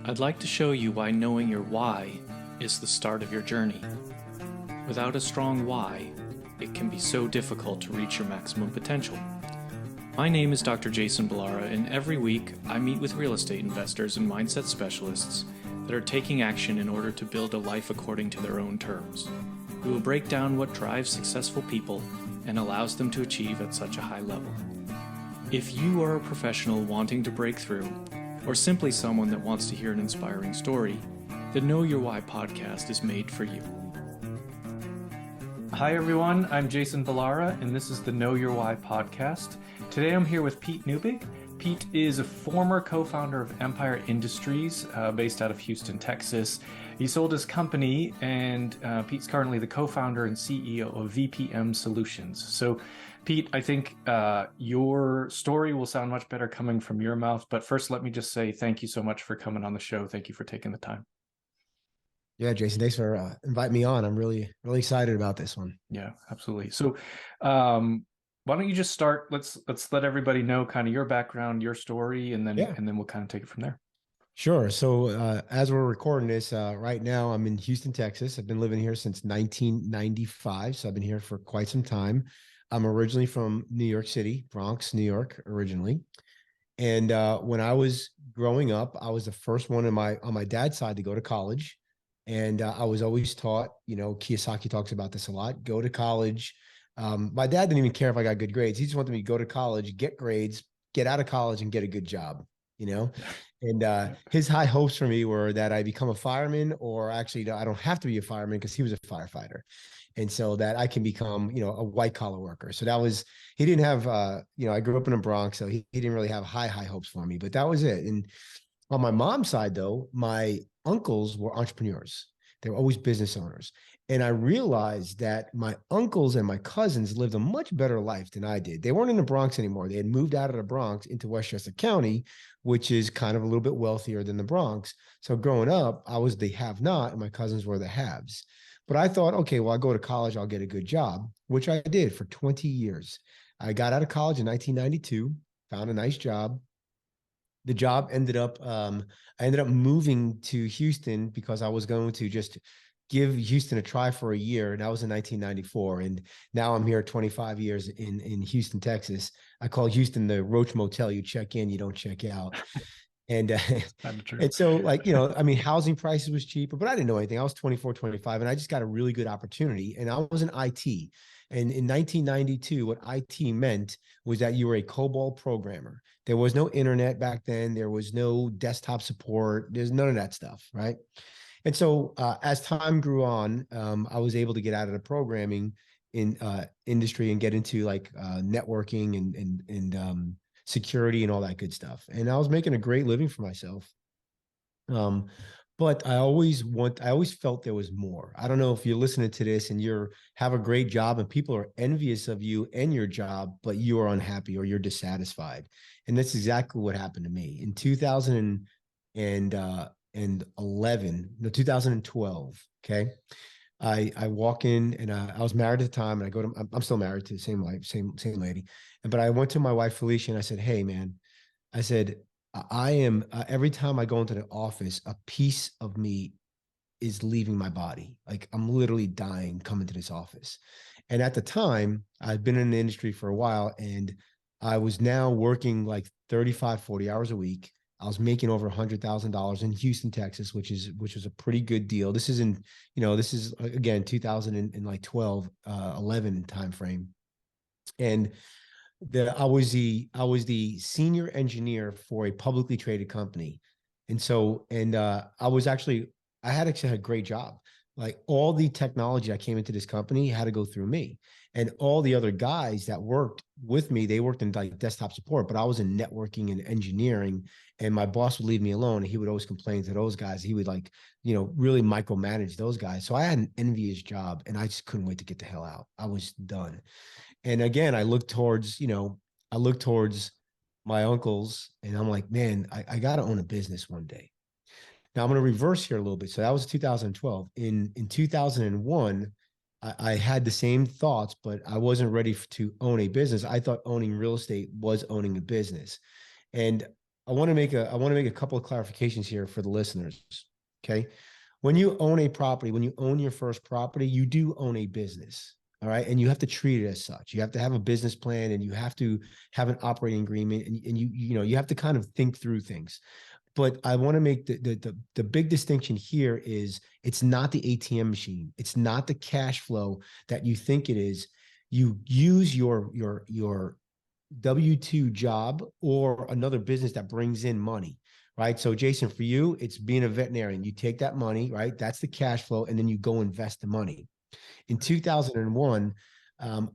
I'd like to show you why knowing your why is the start of your journey. Without a strong why, it can be so difficult to reach your maximum potential. My name is Dr. Jason Balara, and every week I meet with real estate investors and mindset specialists that are taking action in order to build a life according to their own terms. We will break down what drives successful people and allows them to achieve at such a high level. If you are a professional wanting to break through, or simply someone that wants to hear an inspiring story, the Know Your Why podcast is made for you. Hi everyone, I'm Jason Balara, and this is the Know Your Why podcast. Today I'm here with Pete Neubig. Pete is a former co-founder of Empire Industries, based out of Houston, Texas. He sold his company, and Pete's currently the co-founder and CEO of VPM Solutions. So, Pete, I think your story will sound much better coming from your mouth. But first, let me just say thank you so much for coming on the show. Thank you for taking the time. Yeah, Jason, thanks for inviting me on. I'm really excited about this one. Yeah, absolutely. So, why don't you just start? Let's let everybody know kind of your background, your story, and then we'll kind of take it from there. Sure. So as we're recording this right now, I'm in Houston, Texas. I've been living here since 1995, so I've been here for quite some time. I'm originally from New York City, Bronx, New York, originally. And when I was growing up, I was the first one on my dad's side to go to college. And I was always taught, Kiyosaki talks about this a lot, go to college. My dad didn't even care if I got good grades. He just wanted me to go to college, get grades, get out of college and get a good job, And his high hopes for me were that I become a fireman, or actually I don't have to be a fireman because he was a firefighter. And so that I can become, a white collar worker. So that was, he didn't have, I grew up in the Bronx, so he didn't really have high hopes for me, but that was it. And on my mom's side, though, my uncles were entrepreneurs. They were always business owners. And I realized that my uncles and my cousins lived a much better life than I did. They weren't in the Bronx anymore. They had moved out of the Bronx into Westchester County, which is kind of a little bit wealthier than the Bronx. So growing up, I was the have not, and my cousins were the haves. But I thought, okay, well, I'll go to college, I'll get a good job, which I did for 20 years. I got out of college in 1992, found a nice job. The job ended up, I ended up moving to Houston because I was going to just give Houston a try for a year. And that was in 1994. And now I'm here 25 years in Houston, Texas. I call Houston the Roach Motel. You check in, you don't check out. And and so housing prices was cheaper, but I didn't know anything. I was 24, 25, and I just got a really good opportunity. And I was in IT. And in 1992, what IT meant was that you were a COBOL programmer. There was no internet back then. There was no desktop support. There's none of that stuff, right? And so as time grew on, I was able to get out of the programming in industry and get into networking and security and all that good stuff. And I was making a great living for myself. But I always felt there was more. I don't know if you're listening to this and have a great job and people are envious of you and your job, but you are unhappy or you're dissatisfied. And that's exactly what happened to me in 2012. Okay. I walk in and I was married at the time, and I'm still married to the same wife, same lady. But I went to my wife, Felicia, and I said, hey man, I said, I am, every time I go into the office, a piece of me is leaving my body. Like I'm literally dying coming to this office. And at the time, I'd been in the industry for a while, and I was now working like 35, 40 hours a week. I was making over $100,000 in Houston, Texas, which was a pretty good deal. This is again, 2012, 11 timeframe. And I was the senior engineer for a publicly traded company. And so, I had actually had a great job. Like all the technology I came into this company had to go through me. And all the other guys that worked with me, they worked in like desktop support, but I was in networking and engineering, and my boss would leave me alone. And he would always complain to those guys. He would really micromanage those guys. So I had an envious job, and I just couldn't wait to get the hell out. I was done. And again, I looked towards my uncles, and I'm like, man, I got to own a business one day. Now I'm going to reverse here a little bit. So that was 2012. In 2001, I had the same thoughts, but I wasn't ready to own a business. I thought owning real estate was owning a business. And I want to make a couple of clarifications here for the listeners. Okay. When you own a property, when you own your first property, you do own a business. All right. And you have to treat it as such. You have to have a business plan and you have to have an operating agreement and you have to kind of think through things. But I want to make the big distinction here is it's not the ATM machine. It's not the cash flow that you think it is. You use your W-2 job or another business that brings in money, right? So Jason, for you, it's being a veterinarian. You take that money, right? That's the cash flow, and then you go invest the money. In 2001,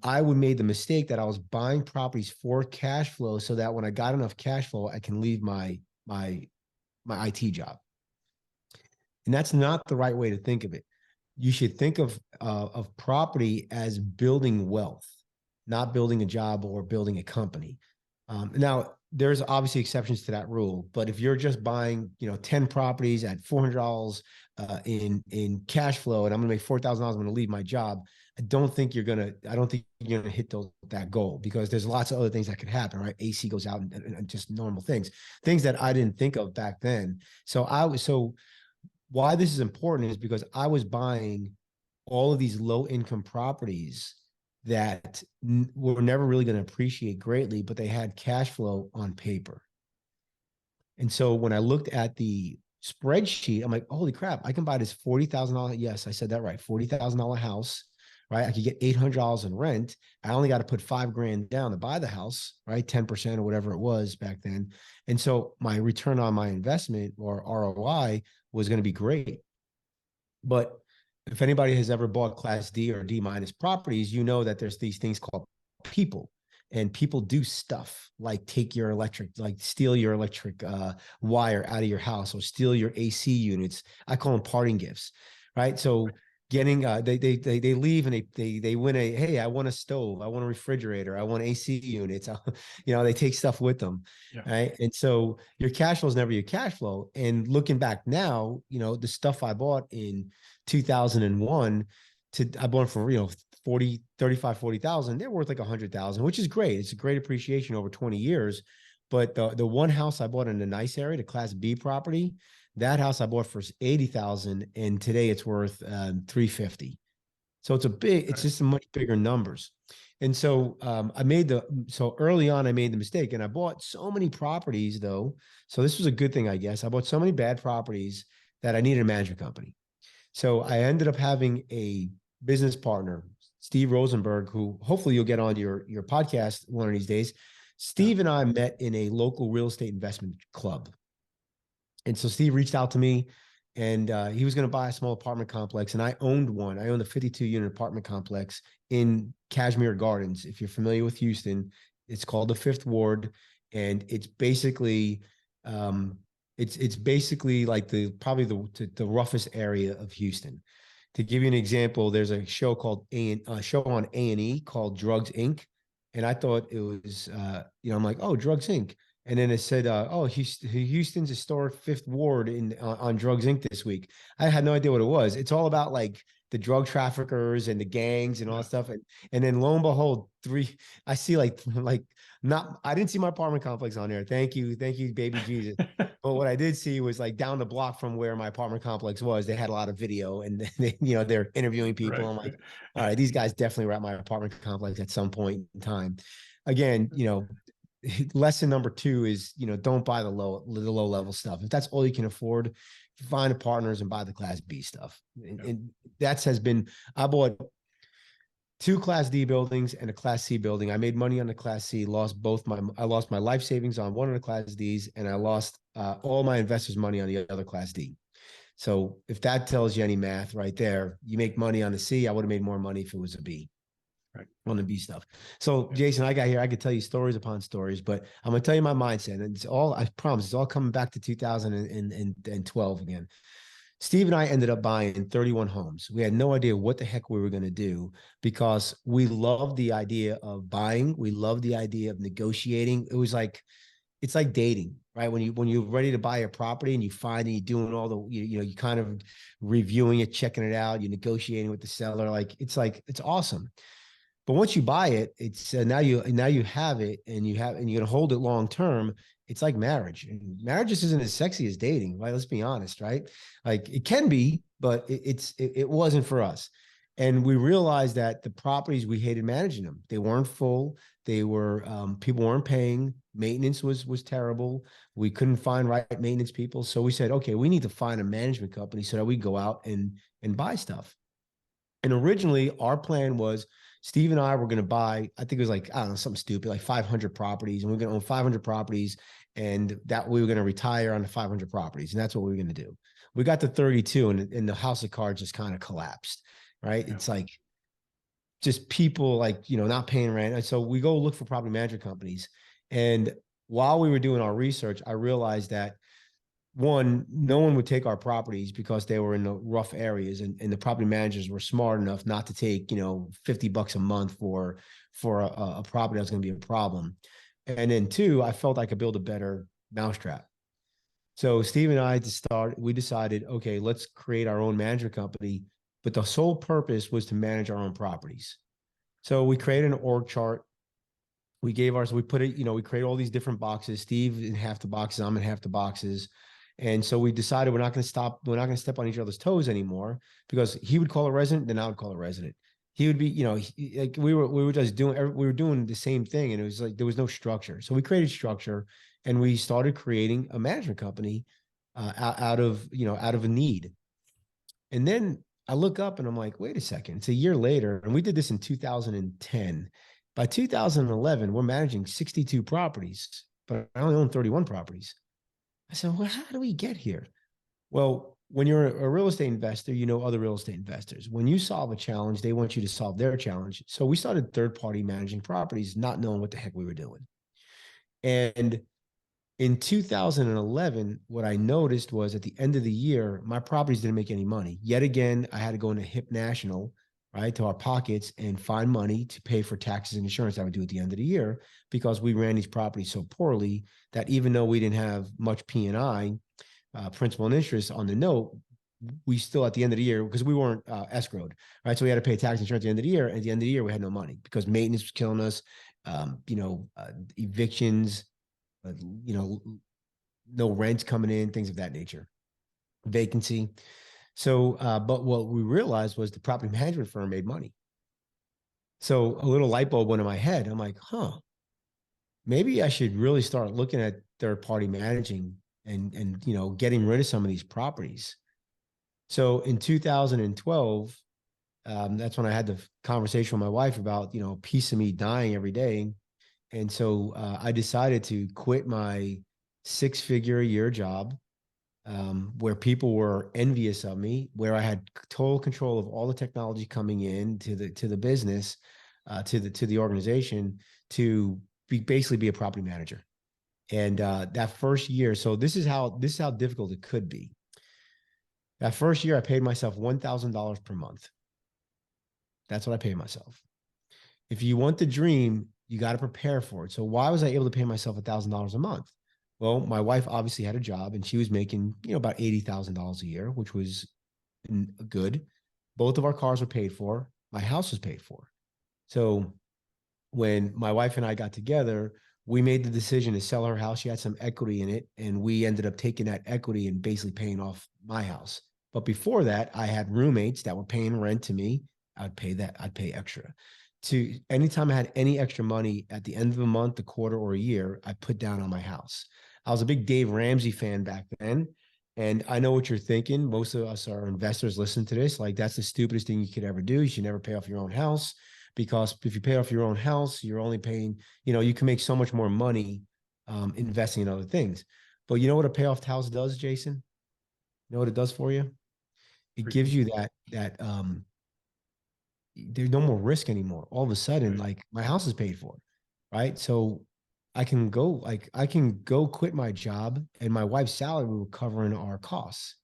I would made the mistake that I was buying properties for cash flow so that when I got enough cash flow, I can leave my IT job. And that's not the right way to think of it. You should think of property as building wealth, not building a job or building a company. Now, there's obviously exceptions to that rule, but if you're just buying, 10 properties at $400 in cash flow, and I'm going to make $4,000, I'm going to leave my job. I don't think you're going to hit that goal because there's lots of other things that could happen, right? AC goes out and just normal things that I didn't think of back then. So why this is important is because I was buying all of these low income properties that were never really going to appreciate greatly, but they had cash flow on paper. And so when I looked at the spreadsheet, I'm like, holy crap, I can buy this $40,000. Yes, I said that right. $40,000 house, right? I could get $800 in rent. I only got to put $5,000 down to buy the house, right? 10% or whatever it was back then. And so my return on my investment or ROI was going to be great. But if anybody has ever bought Class D or D minus properties, you know that there's these things called people, and people do stuff like take your electric, like steal your electric wire out of your house or steal your AC units. I call them parting gifts, right? So getting they leave and they win hey, I want a stove, I want a refrigerator, I want AC units. They take stuff with them. Yeah. Right. And so your cash flow is never your cash flow. And looking back now, the stuff I bought in 2001 I bought for 40,000, they're worth like 100,000, which is great. It's a great appreciation over 20 years. But the one house I bought in a nice area, the Class B property, that house I bought for 80,000, and today it's worth 350. So it's just a much bigger numbers. And so so early on I made the mistake, and I bought so many properties though. So this was a good thing, I guess. I bought so many bad properties that I needed a management company. So I ended up having a business partner, Steve Rosenberg, who hopefully you'll get on your podcast one of these days. Steve and I met in a local real estate investment club. And so Steve reached out to me, and he was going to buy a small apartment complex. And I owned one. I owned a 52-unit apartment complex in Kashmere Gardens. If you're familiar with Houston, it's called the Fifth Ward. And it's basically it's basically like probably the roughest area of Houston. To give you an example, there's a show called show on A&E called Drugs Inc. And I thought it was, I'm like, oh, Drugs Inc. And then it said, Houston's historic Fifth Ward on Drugs Inc. this week. I had no idea what it was. It's all about like the drug traffickers and the gangs and all that stuff. And then lo and behold, I see I didn't see my apartment complex on there. Thank you, baby Jesus. But what I did see was like down the block from where my apartment complex was, they had a lot of video, and they're interviewing people. Right, I'm like, all right, these guys definitely were at my apartment complex at some point in time. Again, lesson number 2 is, don't buy the low level stuff. If that's all you can afford, find partners and buy the Class B stuff. And that has been, I bought 2 Class D buildings and a Class C building. I made money on the Class C, I lost my life savings on one of the Class Ds, and I lost all my investors' money on the other Class D. So if that tells you any math right there, you make money on the C. I would have made more money if it was a B. Right. On the B stuff. So Jason, I could tell you stories upon stories, but I'm going to tell you my mindset, and I promise it's all coming back to 2012 again. Steve and I ended up buying 31 homes. We had no idea what the heck we were going to do because we loved the idea of buying. We loved the idea of negotiating. It's like dating, right? When you're ready to buy a property and you find and you're doing all the, you kind of reviewing it, checking it out, you're negotiating with the seller. It's awesome. But once you buy it, it's now you have it, and you're going to hold it long term. it's like marriage. And marriage just isn't as sexy as dating, right? Let's be honest, right? Like it can be, but it wasn't for us. And we realized that the properties, we hated managing them. They weren't full. They were people weren't paying. Maintenance was terrible. We couldn't find right maintenance people. So we said, okay, we need to find a management company so that we go out and buy stuff. And originally, our plan was Steve and I were going to buy, I think it was like, I don't know, something stupid, like 500 properties. And we're going to own 500 properties. And that we were going to retire on the 500 properties. And that's what we were going to do. We got to 32 and the house of cards just kind of collapsed, right? Yeah. It's like just people like, not paying rent. And so we go look for property management companies. And while we were doing our research, I realized that one, no one would take our properties because they were in the rough areas, and the property managers were smart enough not to take, $50 a month for a property that's going to be a problem. And then two, I felt I could build a better mousetrap. So Steve and we decided, okay, let's create our own management company, but the sole purpose was to manage our own properties. So we created an org chart. We put it, we create all these different boxes. Steve in half the boxes, I'm in half the boxes. And so we decided we're not going to step on each other's toes anymore, because he would call a resident, then I would call a resident. He would be, like we were just we were doing the same thing, and it was like there was no structure. So we created structure, and we started creating a management company out of a need. And then I look up and I'm like, wait a second, it's a year later, and we did this in 2010. By 2011, we're managing 62 properties, but I only own 31 properties. I said, well, how do we get here? Well, when you're a real estate investor, you know other real estate investors. When you solve a challenge, they want you to solve their challenge. So we started third party managing properties, not knowing what the heck we were doing. And in 2011, what I noticed was at the end of the year, my properties didn't make any money. Yet again, I had to go into HIP National, right, to our pockets and find money to pay for taxes and insurance I would do at the end of the year, because we ran these properties so poorly that even though we didn't have much P&I, principal and interest on the note, we still at the end of the year, because we weren't escrowed, right? So we had to pay tax insurance at the end of the year. And at the end of the year, we had no money because maintenance was killing us, evictions, uh, you know, no rent coming in, things of that nature, vacancy. So, but what we realized was the property management firm made money. So a little light bulb went in my head. I'm like, maybe I should really start looking at third party managing and getting rid of some of these properties. So in 2012, that's when I had the conversation with my wife about a piece of me dying every day. And so I decided to quit my 6-figure a year job, where people were envious of me, where I had total control of all the technology coming in to the business, to the organization, to basically be a property manager. And that first year, so this is how difficult it could be. That first year, I paid myself $1,000 per month. That's what I paid myself. If you want the dream, you got to prepare for it. So why was I able to pay myself $1,000 a month? Well, my wife obviously had a job, and she was making, about $80,000 a year, which was good. Both of our cars were paid for. My house was paid for. So when my wife and I got together, we made the decision to sell her house. She had some equity in it, and we ended up taking that equity and basically paying off my house. But before that, I had roommates that were paying rent to me. I'd pay extra. To anytime I had any extra money at the end of a month, a quarter, or a year, I put down on my house. I was a big Dave Ramsey fan back then. And I know what you're thinking. Most of us are investors listen to this. Like, that's the stupidest thing you could ever do. You should never pay off your own house, because if you pay off your own house, you're only paying, you can make so much more money investing in other things. But you know what a payoff house does, Jason? You know what it does for you? It gives you that there's no more risk anymore. All of a sudden, like, my house is paid for, right? So I can go quit my job, and my wife's salary will cover in our costs.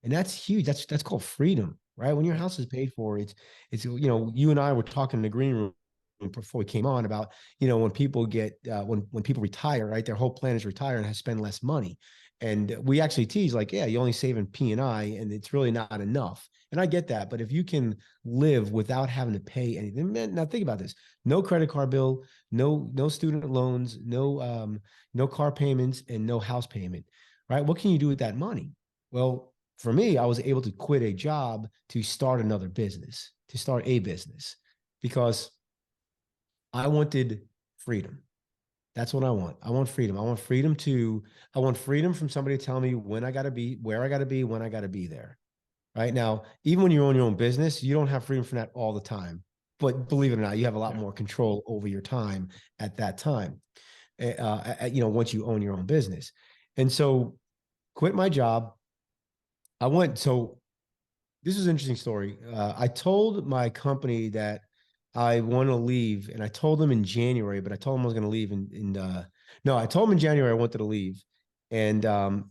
And that's huge. That's called freedom, right? When your house is paid for, you and I were talking in the green room before we came on about, when people get when people retire, right? Their whole plan is retire and spend less money. And we actually tease like, yeah, you only save in P&I and it's really not enough. And I get that. But if you can live without having to pay anything, man, now think about this. No credit card bill, no student loans, no car payments, and no house payment, right? What can you do with that money? Well, for me, I was able to quit a job to start another business, to start a business, because I wanted freedom. That's what I want. I want freedom. I want freedom from somebody telling me when I got to be, where I got to be, when I got to be there. Right now, even when you own your own business, you don't have freedom from that all the time. But believe it or not, you have a lot more control over your time at that time. Once you own your own business. And so quit my job. So this is an interesting story. I told my company that I want to leave, and I told them in January, but I told them I was going to leave no, I told them in January I wanted to leave, and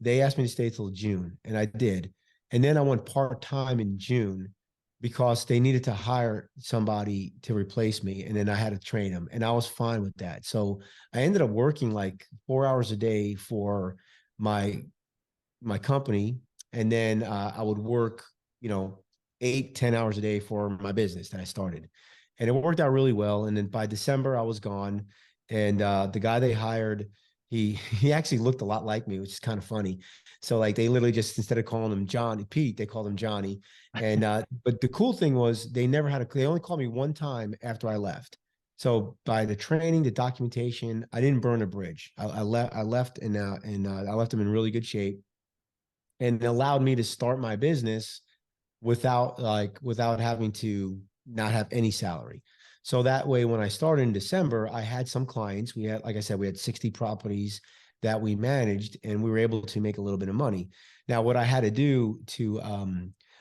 they asked me to stay till June, and I did. And then I went part-time in June because they needed to hire somebody to replace me, and then I had to train them, and I was fine with that. So I ended up working like 4 hours a day for my my company, and then I would work, 8, 10 hours a day for my business that I started, and it worked out really well. And then by December, I was gone, and the guy they hired, he actually looked a lot like me, which is kind of funny. So like they literally just, instead of calling him Pete, they called him Johnny. And but the cool thing was they only called me one time after I left. So by the training, the documentation, I didn't burn a bridge. I left, and I left them in really good shape, and it allowed me to start my business without having to not have any salary. So that way, when I started in December, I had some clients. We had, like I said, we had 60 properties that we managed, and we were able to make a little bit of money. Now, what I had to do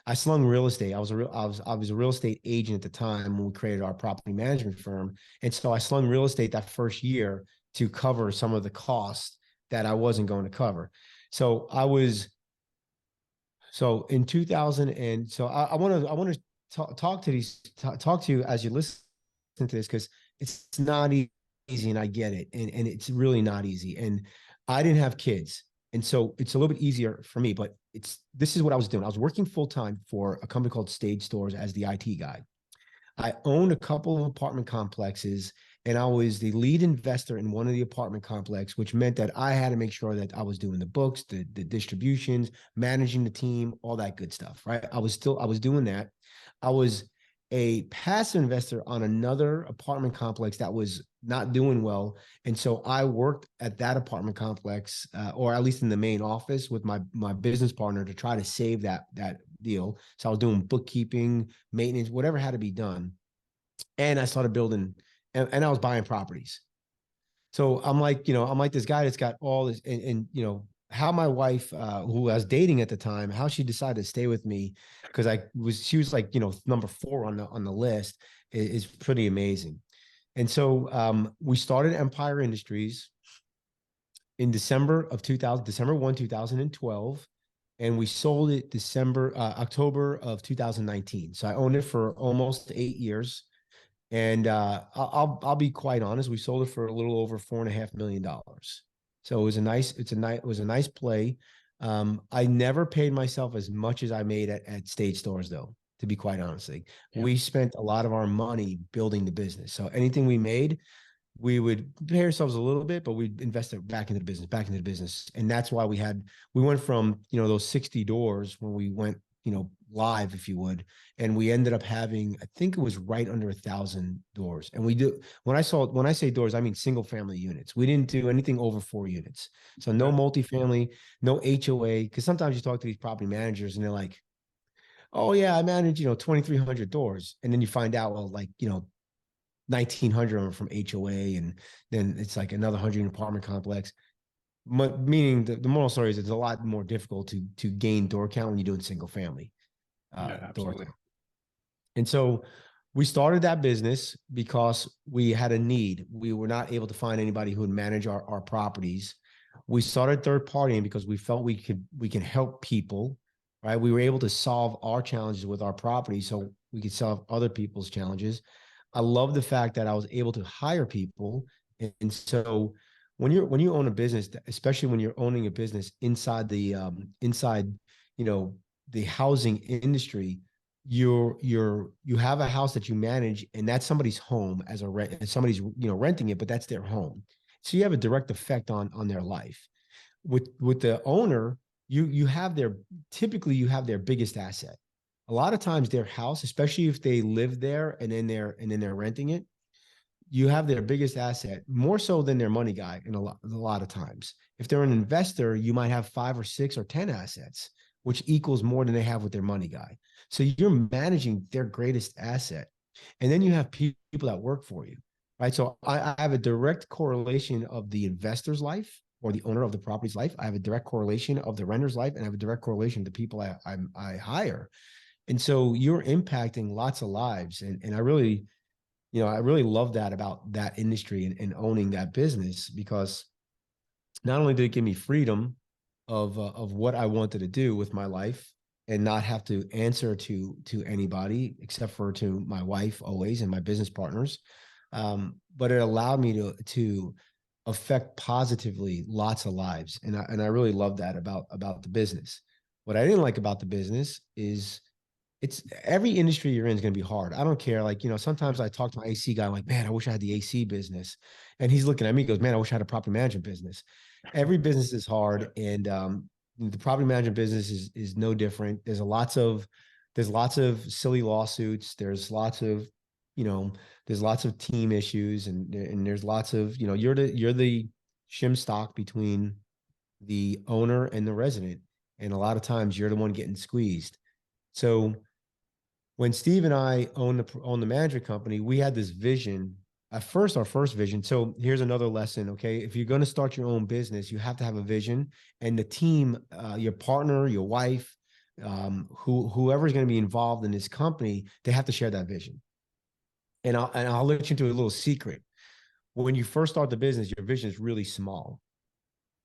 I slung real estate. I was a real estate agent at the time when we created our property management firm. And so I slung real estate that first year to cover some of the costs that I wasn't going to cover. So I was so in 2000, and so I want to talk to you as you listen to this, because it's not easy, and I get it, and it's really not easy. And I didn't have kids, and so it's a little bit easier for me. But this is what I was doing. I was working full time for a company called Stage Stores as the IT guy. I owned a couple of apartment complexes, and I was the lead investor in one of the apartment complex, which meant that I had to make sure that I was doing the books, the distributions, managing the team, all that good stuff, right? I was doing that. I was a passive investor on another apartment complex that was not doing well. And so I worked at that apartment complex, or at least in the main office with my business partner, to try to save that deal. So I was doing bookkeeping, maintenance, whatever had to be done. And I started building, and I was buying properties. So I'm like this guy that's got all this, and how my wife, who I was dating at the time, how she decided to stay with me, because she was like, number 4 on the list, is pretty amazing. And so we started Empire Industries in December 1, 2012, and we sold it October of 2019. So I owned it for almost 8 years. And I'll be quite honest, we sold it for a little over $4.5 million. So it was a nice play. I never paid myself as much as I made at Stage Stores, though, to be quite honest. We spent a lot of our money building the business. So anything we made, we would pay ourselves a little bit, but we'd invest it back into the business. And that's why we went from, those 60 doors when we went, live, if you would. And we ended up having, I think it was right under 1,000 doors. And when I say doors, I mean single family units. We didn't do anything over 4 units. So no multifamily, no HOA. Because sometimes you talk to these property managers and they're like, oh yeah, I manage, 2,300 doors. And then you find out, well, like, 1,900 of them from HOA, and then it's like another 100 in apartment complex. Meaning the moral story is it's a lot more difficult to gain door count when you're doing single family door count. And so we started that business because we had a need. We were not able to find anybody who would manage our properties. We started third partying because we felt we can help people, right? We were able to solve our challenges with our property, so we could solve other people's challenges. I love the fact that I was able to hire people. And so when you own a business, especially when you're owning a business inside inside, you know, the housing industry, you have a house that you manage, and that's somebody's home as a rent, and somebody's, renting it, but that's their home. So you have a direct effect on their life. With the owner, you have their typically you have their biggest asset. A lot of times their house, especially if they live there and then they're renting it, you have their biggest asset more so than their money guy in a lot of times. If they're an investor, you might have 5 or 6 or 10 assets, which equals more than they have with their money guy. So you're managing their greatest asset. And then you have people that work for you, right? So I have a direct correlation of the investor's life or the owner of the property's life. I have a direct correlation of the renter's life, and I have a direct correlation of the people I hire. And so you're impacting lots of lives. And I really love that about that industry and owning that business, because not only did it give me freedom of what I wanted to do with my life and not have to answer to anybody except for to my wife always and my business partners, but it allowed me to affect positively lots of lives, and I really love that about the business. What I didn't like about the business is it's every industry you're in is going to be hard. I don't care. Like, sometimes I talk to my AC guy, I'm like, man, I wish I had the AC business. And he's looking at me, goes, man, I wish I had a property management business. Every business is hard. And the property management business is no different. There's lots of silly lawsuits. You know, there's lots of team issues, and there's lots of, you're the shim stock between the owner and the resident. And a lot of times you're the one getting squeezed. So when Steve and I own the management company, we had this vision. At first, our first vision. So here's another lesson. Okay, if you're going to start your own business, you have to have a vision, and the team, your partner, your wife, whoever's going to be involved in this company, they have to share that vision. And I'll let you into a little secret. When you first start the business, your vision is really small,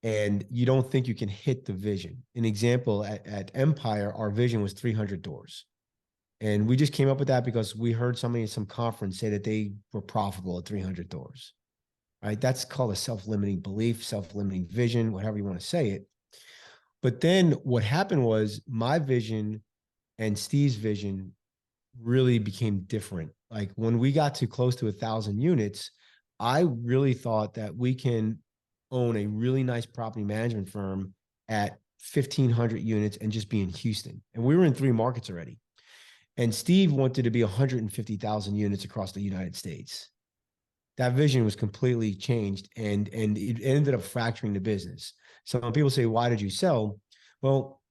and you don't think you can hit the vision. An example, at Empire, our vision was 300 doors. And we just came up with that because we heard somebody in some conference say that they were profitable at 300 doors, right? That's called a self-limiting belief, self-limiting vision, whatever you want to say it. But then what happened was my vision and Steve's vision really became different. Like when we got to close to 1,000 units, I really thought that we can own a really nice property management firm at 1,500 units and just be in Houston. And we were in 3 markets already. And Steve wanted to be 150,000 units across the United States. That vision was completely changed, and it ended up fracturing the business. So when people say, why did you sell? Well,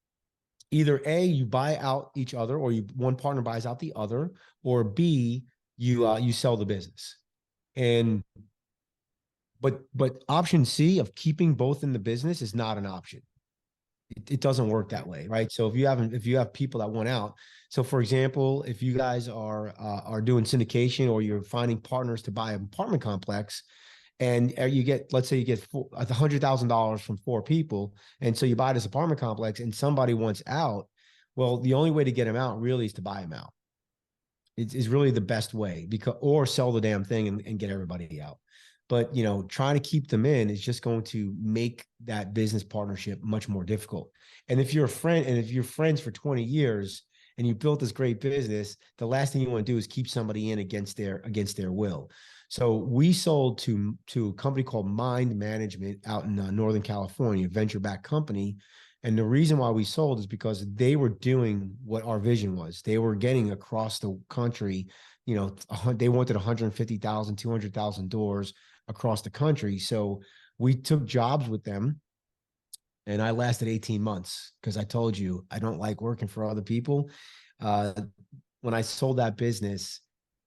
either A, you buy out each other, or one partner buys out the other, or B, you sell the business. And but option C of keeping both in the business is not an option. It doesn't work that way, right? So if you have people that want out, so for example, if you guys are doing syndication, or you're finding partners to buy an apartment complex, and let's say you get $100,000 from 4 people, and so you buy this apartment complex, and somebody wants out, well, the only way to get them out really is to buy them out. It's really the best way, or sell the damn thing and get everybody out. But trying to keep them in is just going to make that business partnership much more difficult. And if you're friends for 20 years and you built this great business, the last thing you want to do is keep somebody in against their will. So we sold to a company called Mind Management out in Northern California, a venture-backed company. And the reason why we sold is because they were doing what our vision was. They were getting across the country. They wanted 150,000, 200,000 doors across the country. So we took jobs with them, and I lasted 18 months because I told you I don't like working for other people. When I sold that business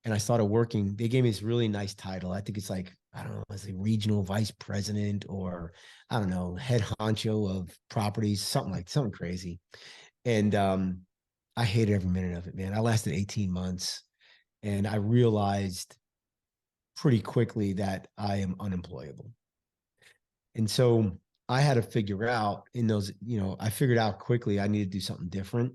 and I started working, they gave me this really nice title. I think it's like, I don't know, it's like regional vice president, or I don't know, head honcho of properties, something crazy. And I hated every minute of it, man. I lasted 18 months, and I realized pretty quickly that I am unemployable. And so I had to figure out I figured out quickly I needed to do something different.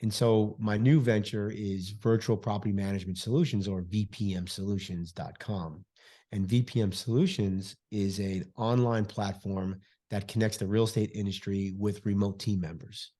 And so my new venture is Virtual Property Management Solutions, or VPMsolutions.com. And VPM Solutions is an online platform that connects the real estate industry with remote team members,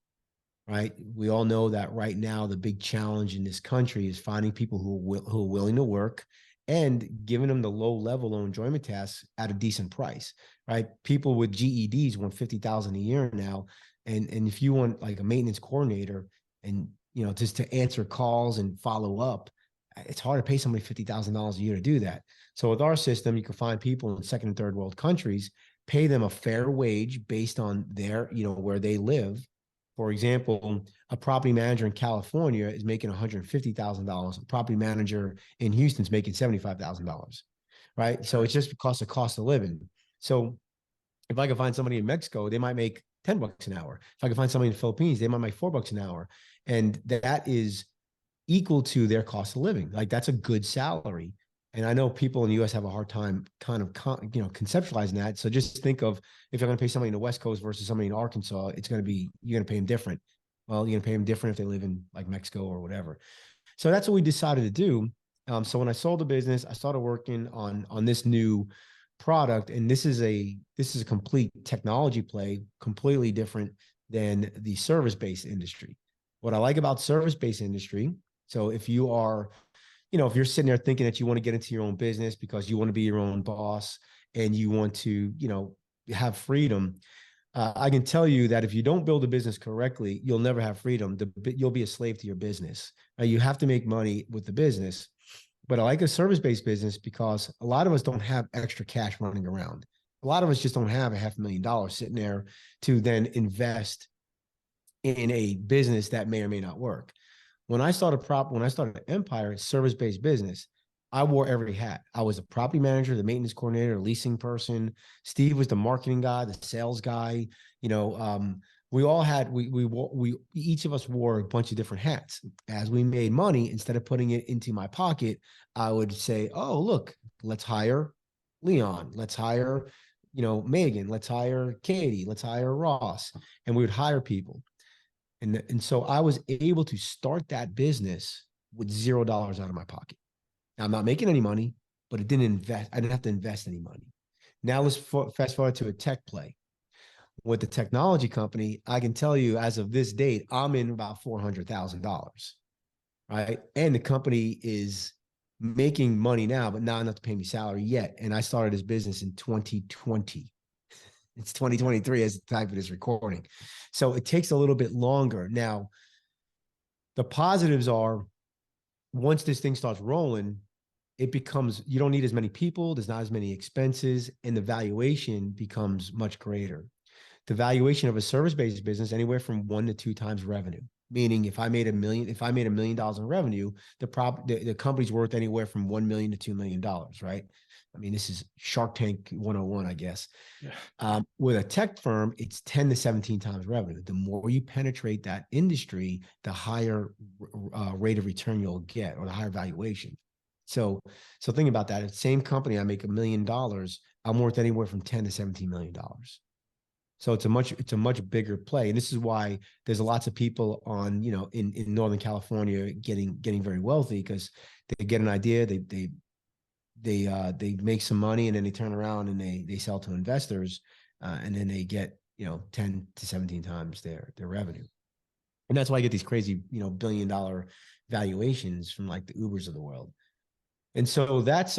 right? We all know that right now the big challenge in this country is finding people who are willing to work and giving them the low level, low enjoyment tasks at a decent price, right? People with GEDs want 50,000 a year now, and if you want like a maintenance coordinator and just to answer calls and follow up, it's hard to pay somebody $50,000 a year to do that. So with our system, you can find people in second and third world countries, pay them a fair wage based on their where they live. For example, a property manager in California is making $150,000. A property manager in Houston's making $75,000, right? So it's just because of cost of living. So if I can find somebody in Mexico, they might make $10 an hour. If I can find somebody in the Philippines, they might make $4 an hour. And that is equal to their cost of living. Like that's a good salary. And I know people in the US have a hard time kind of, conceptualizing that. So just think of if you're going to pay somebody in the West Coast versus somebody in Arkansas, you're going to pay them different. Well, you're going to pay them different if they live in like Mexico or whatever. So that's what we decided to do. So when I sold the business, I started working on this new product, and this is a complete technology play, completely different than the service-based industry. What I like about service-based industry, so if you are, if you're sitting there thinking that you want to get into your own business because you want to be your own boss and you want to, have freedom, I can tell you that if you don't build a business correctly, you'll never have freedom. You'll be a slave to your business. You have to make money with the business. But I like a service-based business because a lot of us don't have extra cash running around. A lot of us just don't have $500,000 sitting there to then invest in a business that may or may not work. When I started Empire, it's service-based business. I wore every hat. I was a property manager, the maintenance coordinator, leasing person. Steve was the marketing guy, the sales guy. We all had, we each of us wore a bunch of different hats. As we made money, instead of putting it into my pocket, I would say, oh, look, let's hire Leon. Let's hire, Megan. Let's hire Katie. Let's hire Ross. And we would hire people. And so I was able to start that business with $0 out of my pocket. Now, I'm not making any money, but I didn't have to invest any money. Now let's fast forward to a tech play. With the technology company, I can tell you as of this date, I'm in about $400,000, right? And the company is making money now, but not enough to pay me salary yet. And I started this business in 2020. It's 2023 as the time of this recording. So it takes a little bit longer. Now, the positives are once this thing starts rolling, it becomes, you don't need as many people, there's not as many expenses, and the valuation becomes much greater. The valuation of a service-based business anywhere from 1 to 2 times revenue. Meaning if I made $1 million in revenue, the company's worth anywhere from $1 million to $2 million, right? I mean, this is Shark Tank 101, I guess. Yeah. With a tech firm, it's 10 to 17 times revenue. The more you penetrate that industry, the higher rate of return you'll get, or the higher valuation. So think about that. If the same company, I make $1 million, I'm worth anywhere from 10 to $17 million. So it's a much bigger play. And this is why there's lots of people on, in Northern California getting very wealthy, because they get an idea, they make some money, and then they turn around and they sell to investors, and then they get 10 to 17 times their revenue. And that's why I get these crazy $1 billion valuations from like the Ubers of the world. And so that's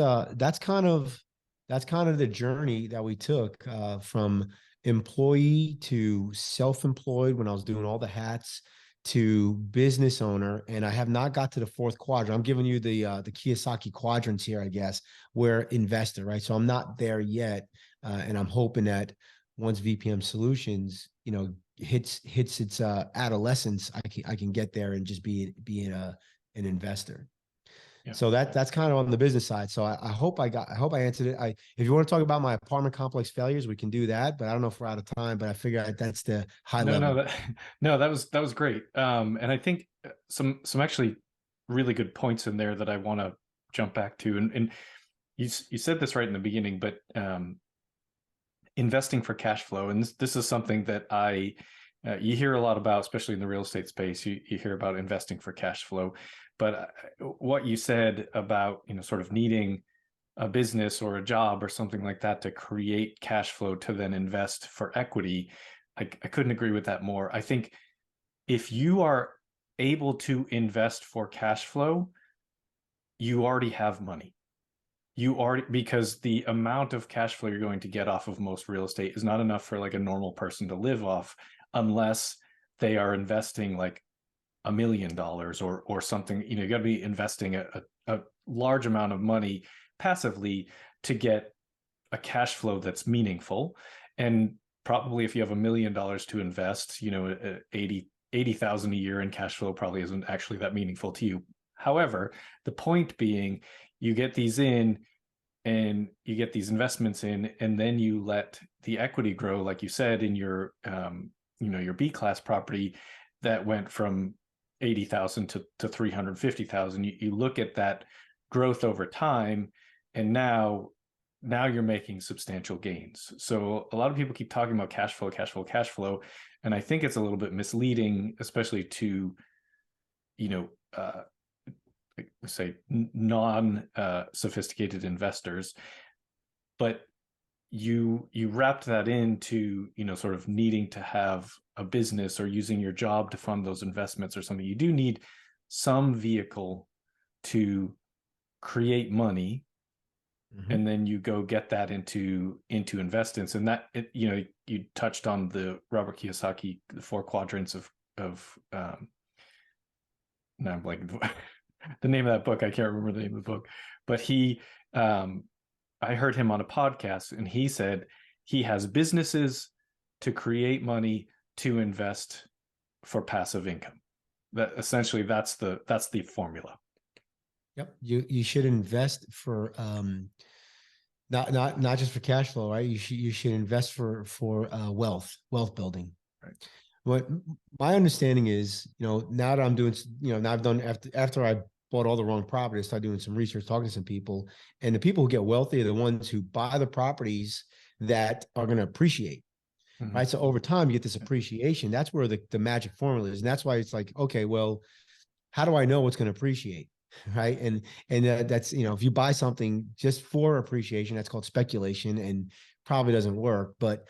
kind of the journey that we took, from employee to self-employed when I was doing all the hats, to business owner. And I have not got to the 4th quadrant. I'm giving you the Kiyosaki quadrants here, I guess, where investor, right? So I'm not there yet. And I'm hoping that once VPM Solutions, hits its adolescence, I can get there and just be an investor. Yeah. So that's kind of on the business side. So I hope I answered it. If you want to talk about my apartment complex failures, we can do that, but I don't know if we're out of time, but I figure that's the high level. That was great. And I think some actually really good points in there that I want to jump back to. And you said this right in the beginning, but investing for cash flow. And this is something that you hear a lot about, especially in the real estate space. You hear about investing for cash flow. But what you said about, sort of needing a business or a job or something like that to create cash flow to then invest for equity, I couldn't agree with that more. I think if you are able to invest for cash flow, you already have money. You already, because the amount of cash flow you're going to get off of most real estate is not enough for like a normal person to live off, unless they are investing like $1 million or something. You got to be investing a large amount of money passively to get a cash flow that's meaningful. And probably if you have $1 million to invest, 80,000 a year in cash flow probably isn't actually that meaningful to you. However, the point being, you get these in and you get these investments in, and then you let the equity grow, like you said, in your your B class property that went from 80,000 to 350,000. You look at that growth over time, and now you're making substantial gains. So a lot of people keep talking about cash flow, cash flow, cash flow, and I think it's a little bit misleading, especially to say non sophisticated investors. But you wrapped that into sort of needing to have a business or using your job to fund those investments or something. You do need some vehicle to create money, and then you go get that into investments. And that you touched on the Robert Kiyosaki, the 4 quadrants of now I'm like the name of that book. I can't remember the name of the book, but I heard him on a podcast, and he said he has businesses to create money to invest for passive income. That essentially that's the formula. Yep. You should invest for not just for cash flow, right? You should invest for wealth building. Right. What my understanding is, now that I'm doing, now I've done after I bought all the wrong properties, started doing some research, talking to some people, and the people who get wealthy are the ones who buy the properties that are going to appreciate. Mm-hmm. Right. So over time, you get this appreciation. That's where the magic formula is. And that's why it's like, okay, well, how do I know what's going to appreciate? Right. And that's, if you buy something just for appreciation, that's called speculation and probably doesn't work. But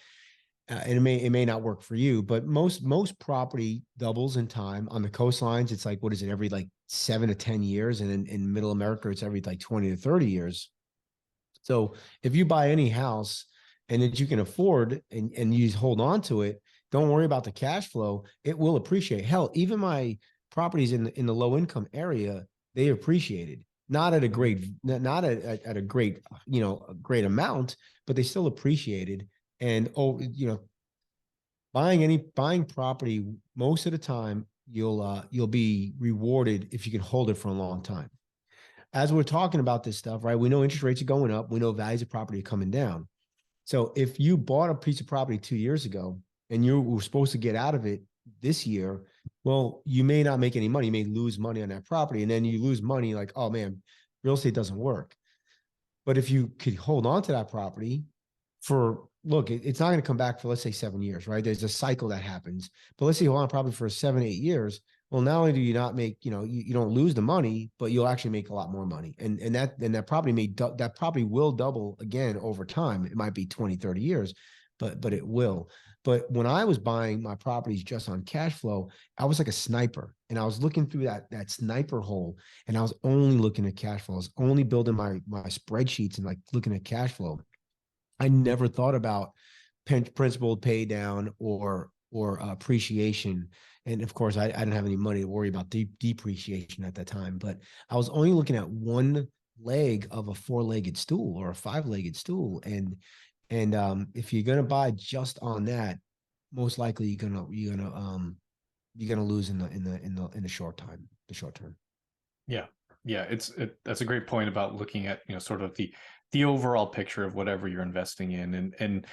and it may not work for you, but most property doubles in time. On the coastlines, it's like, what is it, every like 7 to 10 years, and in middle America, it's every like 20 to 30 years. So if you buy any house and that you can afford and you hold on to it, don't worry about the cash flow. It will appreciate. Hell, even my properties in the low income area, they appreciated. Not at a great, not at a great, a great amount, but they still appreciated. And buying property, most of the time you'll be rewarded if you can hold it for a long time. As we're talking about this stuff, right? We know interest rates are going up. We know values of property are coming down. So if you bought a piece of property 2 years ago and you were supposed to get out of it this year, well, you may not make any money. You may lose money on that property, and then you lose money like, oh man, real estate doesn't work. But if you could hold on to that property it's not going to come back for, let's say, 7 years, right? There's a cycle that happens. But let's say you hold on property for 7, 8 years. Well, not only do you not make, you don't lose the money, but you'll actually make a lot more money. And that property will double again over time. It might be 20, 30 years, but it will. But when I was buying my properties just on cash flow, I was like a sniper, and I was looking through that sniper hole, and I was only looking at cash flow. I was only building my spreadsheets and like looking at cash flow. I never thought about principal pay down or appreciation. And of course, I didn't have any money to worry about depreciation at that time. But I was only looking at one leg of a 4-legged stool or a 5-legged stool. And if you're gonna buy just on that, most likely you're gonna lose in the short term. Yeah. That's a great point about looking at sort of the overall picture of whatever you're investing in. And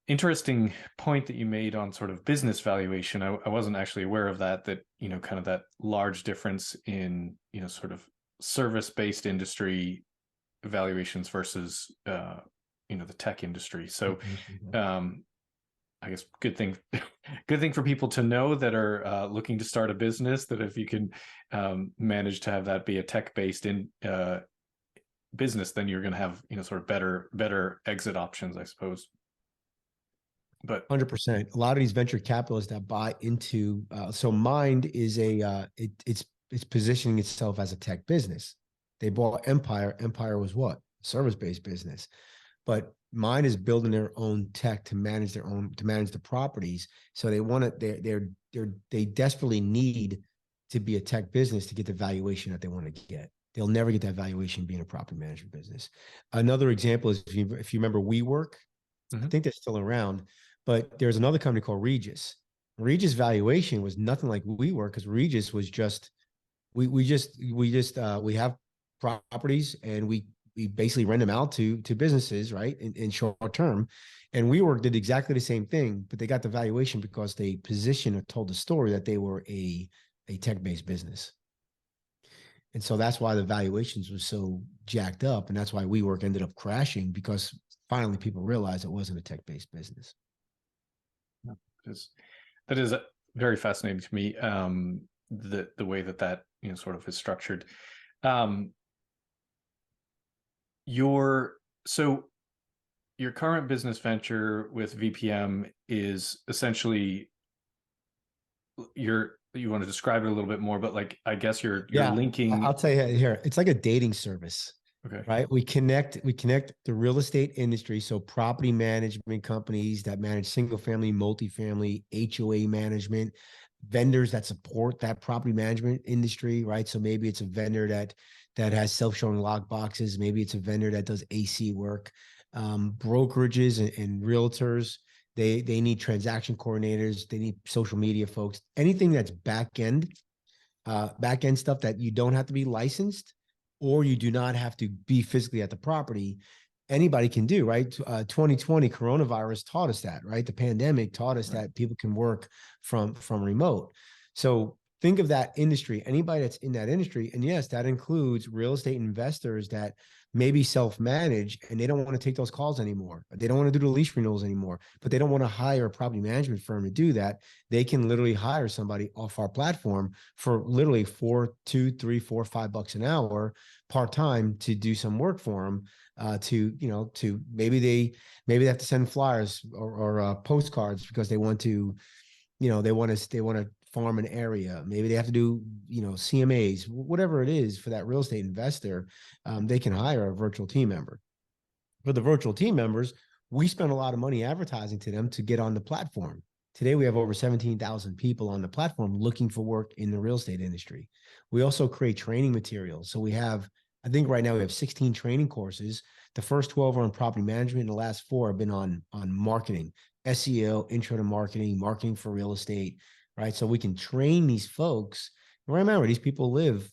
interesting point that you made on sort of business valuation. I wasn't actually aware of that kind of that large difference in sort of service-based industry valuations versus the tech industry. So I guess good thing for people to know that are looking to start a business, that if you can manage to have that be a tech-based business, then you're going to have, sort of better exit options, I suppose. But 100%. A lot of these venture capitalists that buy into so Mind is it's positioning itself as a tech business. They bought Empire. Empire was what? Service-based business. But Mind is building their own tech to manage the properties. So they want to they desperately need to be a tech business to get the valuation that they want to get. They'll never get that valuation being a property management business. Another example is if you remember WeWork, I think they're still around, but there's another company called Regis. Regis valuation was nothing like WeWork because Regis was just we have properties and we basically rent them out to businesses, right? In short term. And WeWork did exactly the same thing, but they got the valuation because they positioned or told the story that they were a tech-based business. And so that's why the valuations were so jacked up. And that's why WeWork ended up crashing, because finally people realized it wasn't a tech-based business. That is very fascinating to me. The way that sort of is structured. Your current business venture with VPM is essentially you want to describe it a little bit more, but like, I guess you're linking. I'll tell you here, it's like a dating service. Okay. Right. We connect the real estate industry. So property management companies that manage single family, multifamily, HOA management, vendors that support that property management industry. Right. So maybe it's a vendor that has self-showing lock boxes. Maybe it's a vendor that does AC work. Brokerages and realtors, they need transaction coordinators. They need social media folks, anything that's back end stuff that you don't have to be licensed, or you do not have to be physically at the property. Anybody can do, right? 2020 coronavirus taught us that, right? The pandemic taught us that people can work from remote. So think of that industry, anybody that's in that industry. And yes, that includes real estate investors that maybe self-manage and they don't want to take those calls anymore. They don't want to do the lease renewals anymore, but they don't want to hire a property management firm to do that. They can literally hire somebody off our platform for literally $2, $3, $4, $5 an hour part-time to do some work for them. To maybe they have to send flyers or postcards because they want to, they want to farm an area. Maybe they have to do, CMAs, whatever it is for that real estate investor. They can hire a virtual team member. For the virtual team members, we spend a lot of money advertising to them to get on the platform. Today, we have over 17,000 people on the platform looking for work in the real estate industry. We also create training materials. So we have, I think right now we have 16 training courses. The first 12 are on property management, and the last 4 have been on marketing, SEO, intro to marketing for real estate, right? So we can train these folks. Remember, these people live,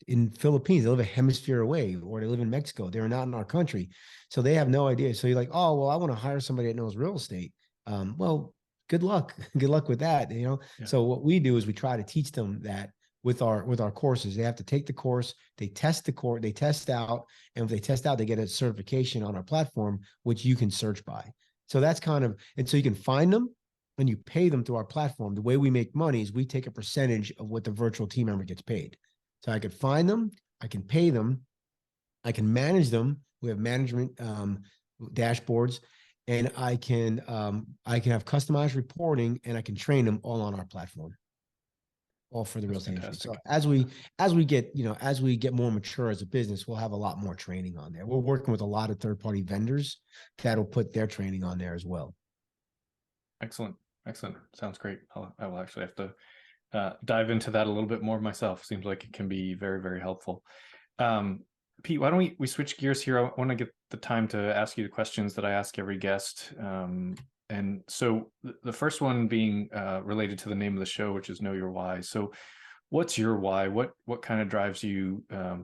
in Philippines, they live a hemisphere away, or they live in Mexico. They're not in our country. So they have no idea. So you're like, oh, well, I want to hire somebody that knows real estate. Well, good luck. Good luck with that. Yeah. So what we do is we try to teach them that with our courses. They have to take the course, they test the course, they test out, and if they test out, they get a certification on our platform, which you can search by. So that's and so you can find them and you pay them through our platform. The way we make money is we take a percentage of what the virtual team member gets paid. So I could find them, I can pay them, I can manage them. We have management dashboards, and I can have customized reporting, and I can train them all on our platform, all for the real estate industry. So as we get more mature as a business, we'll have a lot more training on there. We're working with a lot of third-party vendors that'll put their training on there as well. Excellent. Sounds great. I will actually have to dive into that a little bit more myself. Seems like it can be very, very helpful. Pete, why don't we switch gears here? I want to get the time to ask you the questions that I ask every guest. And so the first one being related to the name of the show, which is Know Your Why. So what's your why? What kind of drives you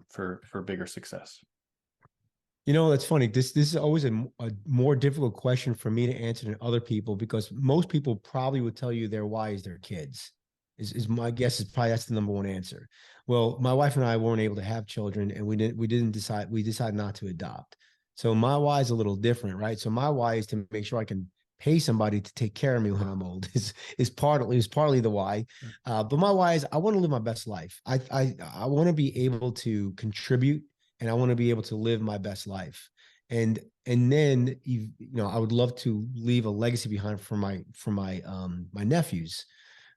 for bigger success? That's funny. This is always a more difficult question for me to answer than other people, because most people probably would tell you their why is their kids. Is my guess is probably that's the number one answer. Well, my wife and I weren't able to have children, and we decided not to adopt. So my why is a little different, right? So my why is to make sure I can pay somebody to take care of me when I'm old. Is partly the why. But my why is I want to live my best life. I want to be able to contribute and I want to be able to live my best life. And then I would love to leave a legacy behind for my nephews.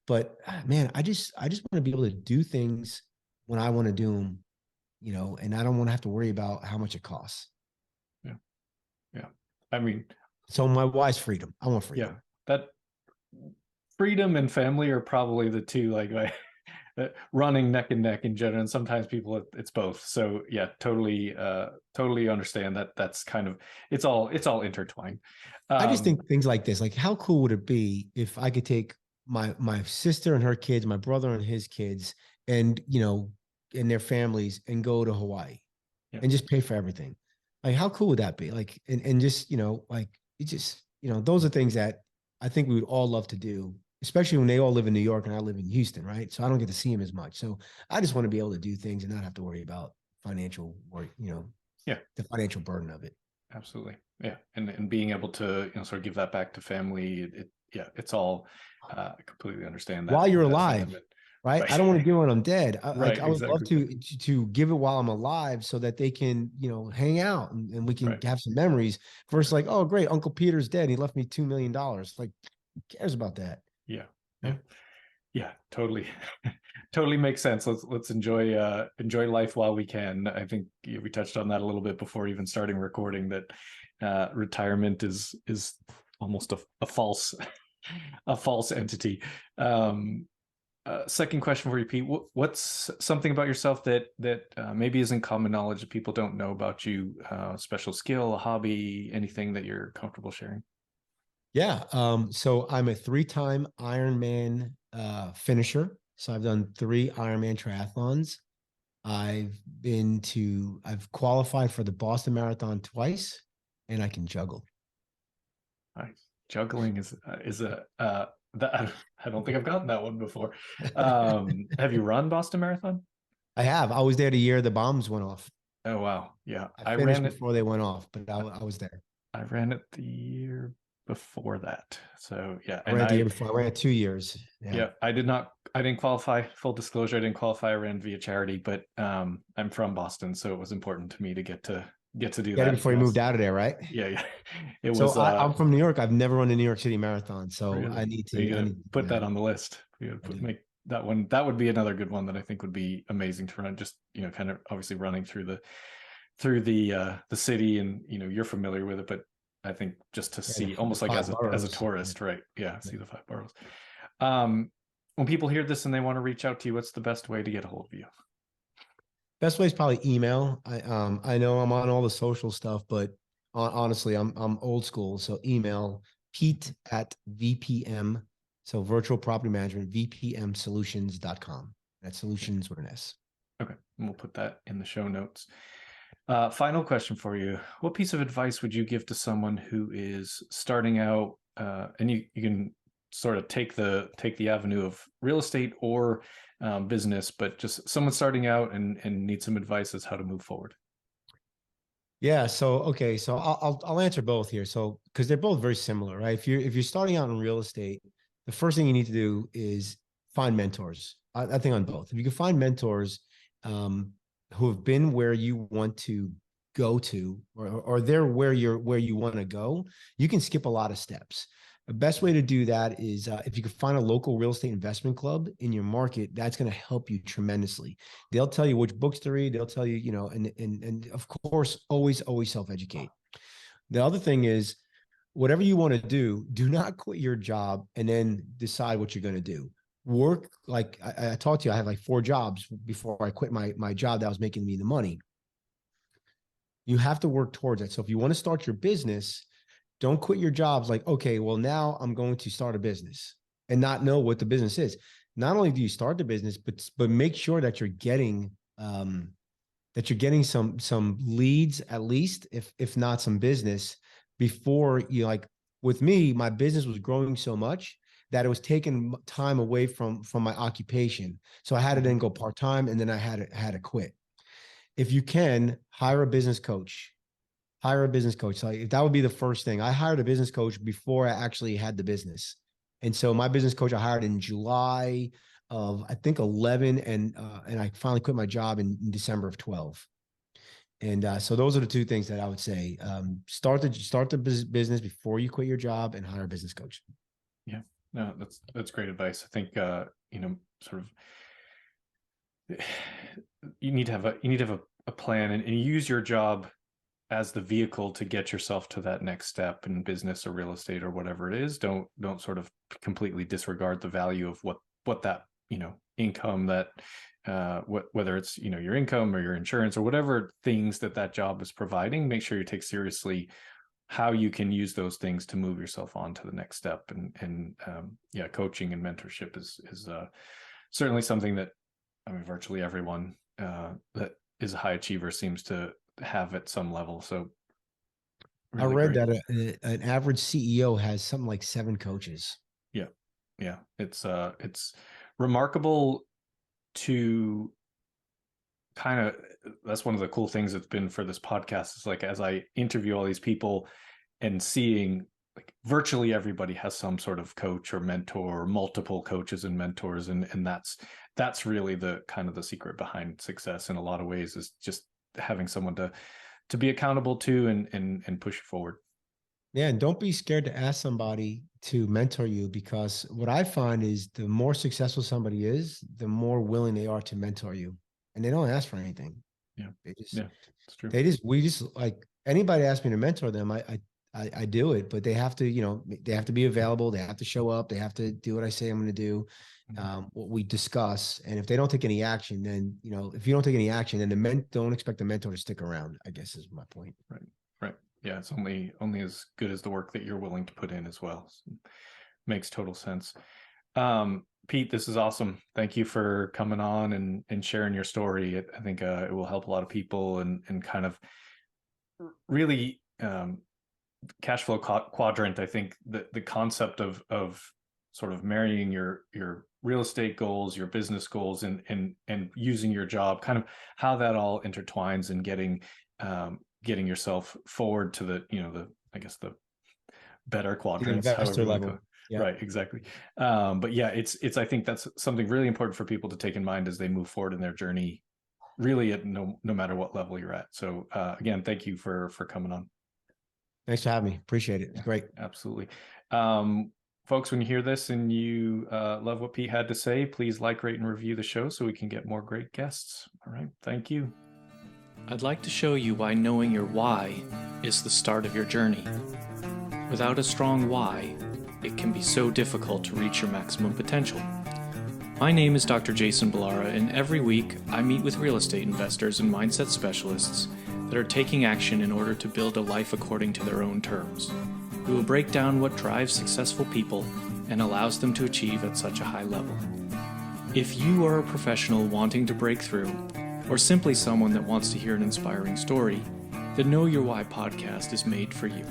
But man, I just want to be able to do things when I want to do them, and I don't want to have to worry about how much it costs. Yeah. Yeah. I mean, so my wife's freedom. I want freedom. Yeah, that freedom and family are probably the two, like, running neck and neck in general. And sometimes people, it's both. So yeah, totally understand that. That's kind of, it's all intertwined. I just think things like this, like how cool would it be if I could take my sister and her kids, my brother and his kids, and and their families, and go to Hawaii, Yeah. and just pay for everything. Like how cool would that be? Like, and just like it just those are things that I think we would all love to do, especially when they all live in New York and I live in Houston, right? So I don't get to see them as much. So I just want to be able to do things and not have to worry about financial work, Yeah, the financial burden of it. Absolutely. Yeah. And being able to, sort of give that back to family. It's all, completely understand that. While you're that alive, sentiment. right? I don't want to give it when I'm dead. Right. I would love Exactly. to give it while I'm alive so that they can, hang out and we can Right. have some memories versus like, oh, great, Uncle Peter's dead. He left me $2 million. Like, who cares about that? Yeah. Huh? Yeah, totally. Totally makes sense. Let's enjoy life while we can. I think we touched on that a little bit before even starting recording, that retirement is almost a false a false entity. Second question for you, Pete. What's something about yourself that maybe isn't common knowledge that people don't know about you? Special skill, a hobby, anything that you're comfortable sharing? Yeah. So I'm a 3-time Ironman finisher. So I've done 3 Ironman triathlons. I've qualified for the Boston Marathon twice, and I can juggle. Nice. Juggling is a that, I don't think I've gotten that one before. Have you run Boston Marathon? I have. I was there the year the bombs went off. Oh wow, yeah. I I finished ran it. before they went off, but I was there. I ran it the year before that. So yeah, I and ran it the year before. I ran it 2 years. Yeah. I did not. I didn't qualify. Full disclosure, I didn't qualify. I ran via charity, but I'm from Boston, so it was important to me to get to do You had it that. before you moved out of there, right? Yeah. It So was. I'm from New York. I've never run the New York City Marathon, so Really, I need we to. I gotta need to do put that that. on the list. We gotta I do. make that one. That would be another good one that I think would be amazing to run. Just kind of obviously running through the city, and you're familiar with it, but I think just to Yeah, see, the almost like 5 as a boroughs. tourist, right? Yeah, Yeah. see the 5 boroughs. Um, when people hear this and they want to reach out to you, what's the best way to get a hold of you? Best way is probably email. I know I'm on all the social stuff, but honestly, I'm old school. So email Pete at VPM. So virtual property management, VPMsolutions.com. That's solutions with an S. Okay, and we'll put that in the show notes. Final question for you. What piece of advice would you give to someone who is starting out, and you can sort of take the avenue of real estate or business, but just someone starting out and need some advice as how to move forward? Yeah. So okay. So I'll answer both here. So because they're both very similar, right? If you're starting out in real estate, the first thing you need to do is find mentors. I think on both. If you can find mentors um, who have been where you want to go to, or they're where you want to go, you can skip a lot of steps. The best way to do that is if you can find a local real estate investment club in your market, that's going to help you tremendously. They'll tell you which books to read. They'll tell you, and of course, always self-educate. The other thing is, whatever you want to do not quit your job and then decide what you're going to do. Work like I talked to you. I had like 4 jobs before I quit my job that was making me the money. You have to work towards it. So if you want to start your business, don't quit your jobs like, okay, well, now I'm going to start a business and not know what the business is. Not only do you start the business, but make sure that you're getting some leads, at least, if not some business, before you, like with me, my business was growing so much that it was taking time away from my occupation. So I had to then go part-time, and then I had to quit. If you can, hire a business coach. Hire a business coach. So if that would be the first thing. I hired a business coach before I actually had the business. And so my business coach I hired in July of I think 11, and I finally quit my job in December of 12. And so those are the two things that I would say. Start the business before you quit your job, and hire a business coach. Yeah, no, that's great advice. I think, sort of, you need to have a plan, and use your job as the vehicle to get yourself to that next step in business or real estate or whatever it is. Don't sort of completely disregard the value of what that, income, that whether it's, your income or your insurance or whatever things that job is providing. Make sure you take seriously how you can use those things to move yourself on to the next step. And coaching and mentorship is certainly something that, virtually everyone that is a high achiever seems to have at some level. So really I read great. That an average CEO has something like 7 coaches. Yeah. It's remarkable to kind of, that's one of the cool things that's been for this podcast, is like, as I interview all these people and seeing like virtually everybody has some sort of coach or mentor, or multiple coaches and mentors. And that's really the kind of the secret behind success in a lot of ways, is just having someone to be accountable to and push you forward. Yeah. And don't be scared to ask somebody to mentor you, because what I find is the more successful somebody is, the more willing they are to mentor you, and they don't ask for anything. Yeah. It's true. We just like, anybody asks me to mentor them, I do it, but they have to, they have to be available. They have to show up. They have to do what I say I'm going to do, what we discuss. And if they don't take any action, then, if you don't take any action, then don't expect the mentor to stick around, I guess is my point. Right. Yeah. It's only as good as the work that you're willing to put in as well. So, makes total sense. Pete, this is awesome. Thank you for coming on and sharing your story. I think it will help a lot of people, and kind of really, cash flow quadrant. I think the concept of sort of marrying your real estate goals, your business goals, and using your job, kind of how that all intertwines, and getting yourself forward to the better quadrants, the investor level. Yeah. Right, exactly. But yeah, it's I think that's something really important for people to take in mind as they move forward in their journey, really at no matter what level you're at. So again, thank you for coming on. Thanks for having me. Appreciate it. It's great. Absolutely. Folks, when you hear this and you love what Pete had to say, please like, rate, and review the show so we can get more great guests. All right. Thank you. I'd like to show you why knowing your why is the start of your journey. Without a strong why, it can be so difficult to reach your maximum potential. My name is Dr. Jason Balara, and every week I meet with real estate investors and mindset specialists that are taking action in order to build a life according to their own terms. We will break down what drives successful people and allows them to achieve at such a high level. If you are a professional wanting to break through, or simply someone that wants to hear an inspiring story, the Know Your Why podcast is made for you.